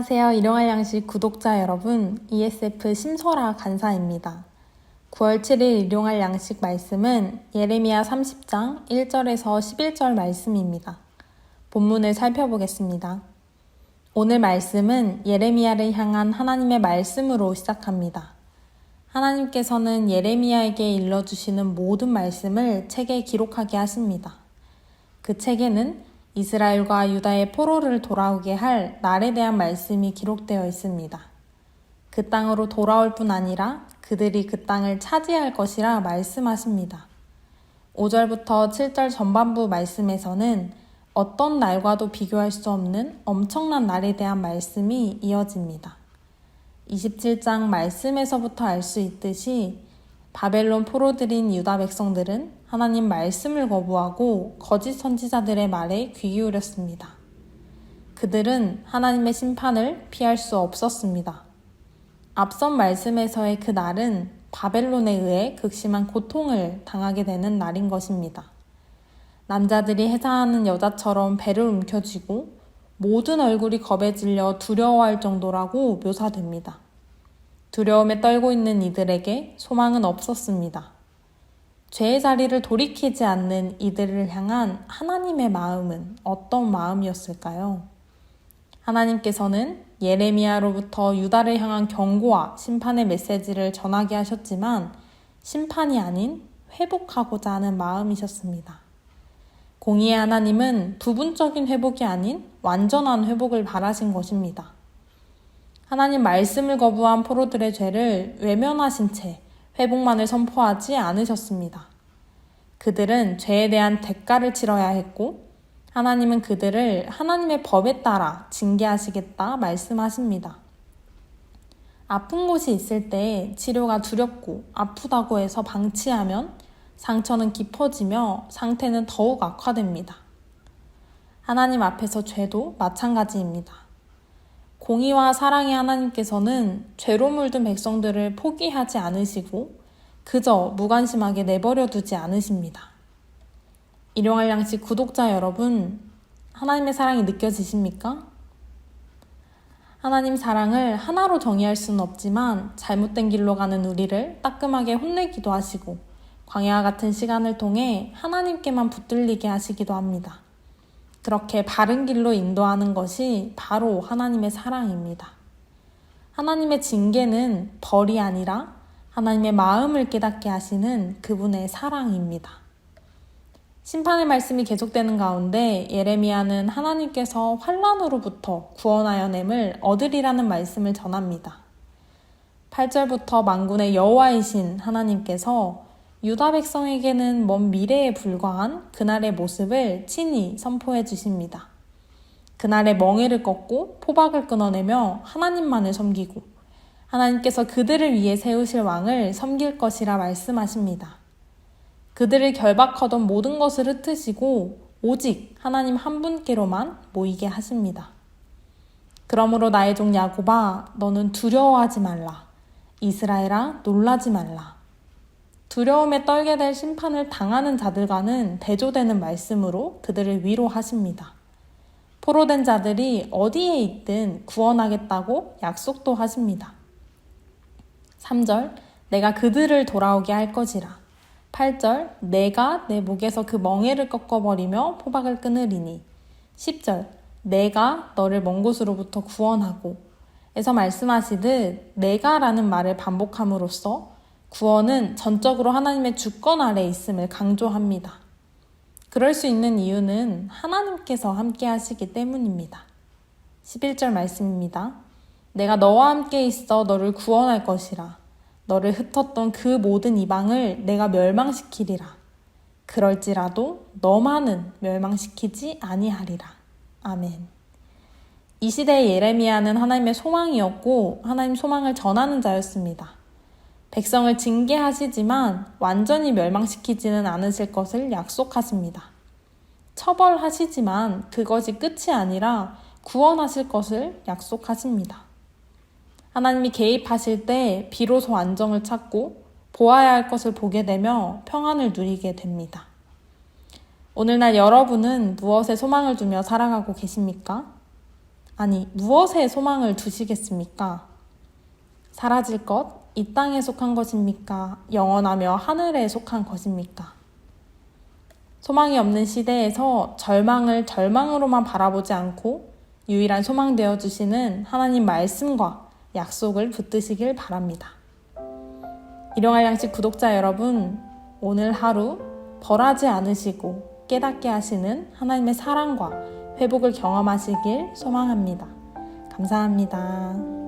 안녕하세요. 일용할 양식 구독자 여러분, ESF 심설아 간사입니다. 9월 7일 일용할 양식 말씀은 예레미야 30장 1절에서 11절 말씀입니다. 본문을 살펴보겠습니다. 오늘 말씀은 예레미야를 향한 하나님의 말씀으로 시작합니다. 하나님께서는 예레미야에게 일러주시는 모든 말씀을 책에 기록하게 하십니다. 그 책에는 이스라엘과 유다의 포로를 돌아오게 할 날에 대한 말씀이 기록되어 있습니다. 그 땅으로 돌아올 뿐 아니라 그들이 그 땅을 차지할 것이라 말씀하십니다. 5절부터 7절 전반부 말씀에서는 어떤 날과도 비교할 수 없는 엄청난 날에 대한 말씀이 이어집니다. 27장 말씀에서부터 알 수 있듯이 바벨론 포로들인 유다 백성들은 하나님 말씀을 거부하고 거짓 선지자들의 말에 귀 기울였습니다. 그들은 하나님의 심판을 피할 수 없었습니다. 앞선 말씀에서의 그 날은 바벨론에 의해 극심한 고통을 당하게 되는 날인 것입니다. 남자들이 해산하는 여자처럼 배를 움켜쥐고 모든 얼굴이 겁에 질려 두려워할 정도라고 묘사됩니다. 두려움에 떨고 있는 이들에게 소망은 없었습니다. 죄의 자리를 돌이키지 않는 이들을 향한 하나님의 마음은 어떤 마음이었을까요? 하나님께서는 예레미야로부터 유다를 향한 경고와 심판의 메시지를 전하게 하셨지만 심판이 아닌 회복하고자 하는 마음이셨습니다. 공의의 하나님은 부분적인 회복이 아닌 완전한 회복을 바라신 것입니다. 하나님 말씀을 거부한 포로들의 죄를 외면하신 채 회복만을 선포하지 않으셨습니다. 그들은 죄에 대한 대가를 치러야 했고 하나님은 그들을 하나님의 법에 따라 징계하시겠다 말씀하십니다. 아픈 곳이 있을 때 치료가 두렵고 아프다고 해서 방치하면 상처는 깊어지며 상태는 더욱 악화됩니다. 하나님 앞에서 죄도 마찬가지입니다. 공의와 사랑의 하나님께서는 죄로 물든 백성들을 포기하지 않으시고 그저 무관심하게 내버려 두지 않으십니다. 일용할 양식 구독자 여러분, 하나님의 사랑이 느껴지십니까? 하나님 사랑을 하나로 정의할 수는 없지만 잘못된 길로 가는 우리를 따끔하게 혼내기도 하시고 광야와 같은 시간을 통해 하나님께만 붙들리게 하시기도 합니다. 그렇게 바른 길로 인도하는 것이 바로 하나님의 사랑입니다. 하나님의 징계는 벌이 아니라 하나님의 마음을 깨닫게 하시는 그분의 사랑입니다. 심판의 말씀이 계속되는 가운데 예레미야는 하나님께서 환난으로부터 구원하여 nem을 얻으리라는 말씀을 전합니다. 8절부터 만군의 여호와이신 하나님께서 유다 백성에게는 먼 미래에 불과한 그날의 모습을 친히 선포해 주십니다. 그날의 멍에를 꺾고 포박을 끊어내며 하나님만을 섬기고 하나님께서 그들을 위해 세우실 왕을 섬길 것이라 말씀하십니다. 그들을 결박하던 모든 것을 흩으시고 오직 하나님 한 분께로만 모이게 하십니다. 그러므로 나의 종 야곱아, 너는 두려워하지 말라. 이스라엘아, 놀라지 말라. 두려움에 떨게 될 심판을 당하는 자들과는 대조되는 말씀으로 그들을 위로하십니다. 포로된 자들이 어디에 있든 구원하겠다고 약속도 하십니다. 3절, 내가 그들을 돌아오게 할 것이라. 8절, 내가 내 목에서 그 멍에를 꺾어버리며 포박을 끊으리니. 10절, 내가 너를 먼 곳으로부터 구원하고 에서 말씀하시듯 내가라는 말을 반복함으로써 구원은 전적으로 하나님의 주권 아래 있음을 강조합니다. 그럴 수 있는 이유는 하나님께서 함께 하시기 때문입니다. 11절 말씀입니다. 내가 너와 함께 있어 너를 구원할 것이라. 너를 흩었던 그 모든 이방을 내가 멸망시키리라. 그럴지라도 너만은 멸망시키지 아니하리라. 아멘. 이 시대의 예레미야는 하나님의 소망이었고 하나님 소망을 전하는 자였습니다. 백성을 징계하시지만 완전히 멸망시키지는 않으실 것을 약속하십니다. 처벌하시지만 그것이 끝이 아니라 구원하실 것을 약속하십니다. 하나님이 개입하실 때 비로소 안정을 찾고 보아야 할 것을 보게 되며 평안을 누리게 됩니다. 오늘날 여러분은 무엇에 소망을 두며 살아가고 계십니까? 아니, 무엇에 소망을 두시겠습니까? 사라질 것, 이 땅에 속한 것입니까? 영원하며 하늘에 속한 것입니까? 소망이 없는 시대에서 절망을 절망으로만 바라보지 않고 유일한 소망 되어주시는 하나님 말씀과 약속을 붙드시길 바랍니다. 일용할 양식 구독자 여러분, 오늘 하루 벌하지 않으시고 깨닫게 하시는 하나님의 사랑과 회복을 경험하시길 소망합니다. 감사합니다.